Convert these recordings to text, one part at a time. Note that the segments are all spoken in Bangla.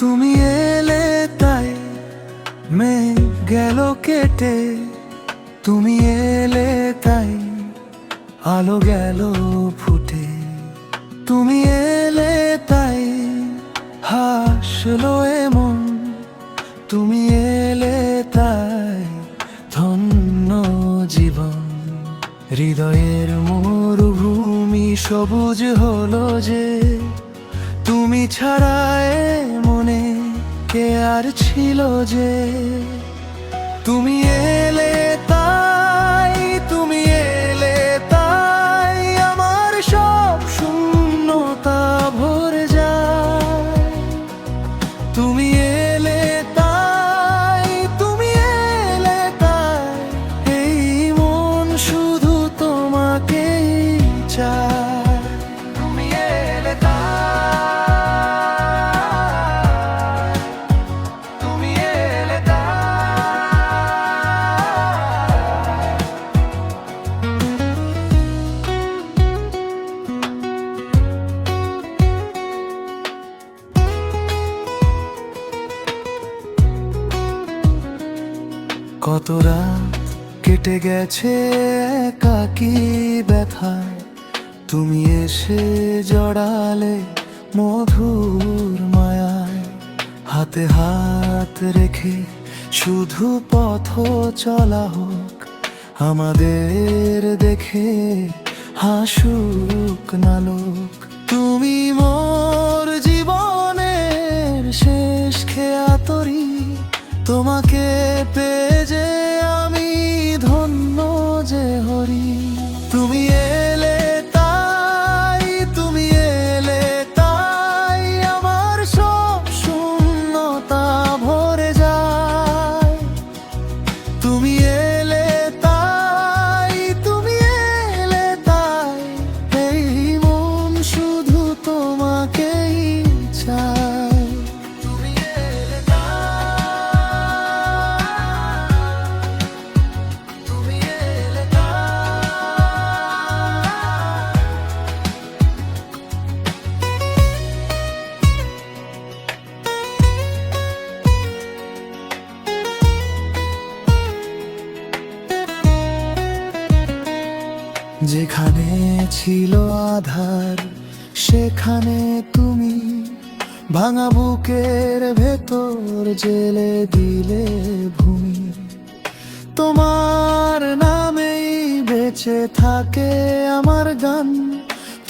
তুমি এলে তাই মেঘ গেল কেটে, তুমি এলে তাই আলো গেল ফুটে, তুমি এলে তাই হাসলো এমন, তুমি এলে তাই ধন্য জীবন। হৃদয়ের মরুভূমি সবুজ হলো যে, তুমি ছাড়া এ মনে কে আর ছিল যে। তুমি এলে তাই, তুমি এলে তাই আমার সব শূন্যতা ভরে যায়। তুমি এলে তাই, তুমি এলে তাই এই মন শুধু তোমাকেই চায়। তুমি এলে তাই, তুমি এলে কত রাত কেটে গেছে একাকী ব্যথায়, তুমি এসে জড়ালে মধুর মায়ায়। হাতে হাত রেখে শুধু পথ চলা হোক, আমাদের দেখে হাসুক না লোক। তুমি মোর জীবনের শেষ খেয়া তরি, তোমাকে পেয়ে যে আমি ধন্য যে হরি। তুমি এলে তাই, তুমি এলে তাই আমার সব শূন্যতা ভরে যায়। তুমি এলে তাই, তুমি এলে তাই এই মন শুধু তোমাকেই চায়। তুমি এলে যেখানে ছিল আধার সেখানে তুমি, ভাঙা বুকের ভেতর জেলে দিলে ভূমি। তোমার নামেই বেঁচে থাকে আমার গান,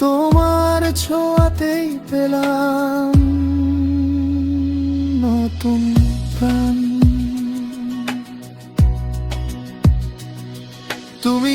তোমার ছোঁয়াতেই পেলাম নতুন প্রাণ। তুমি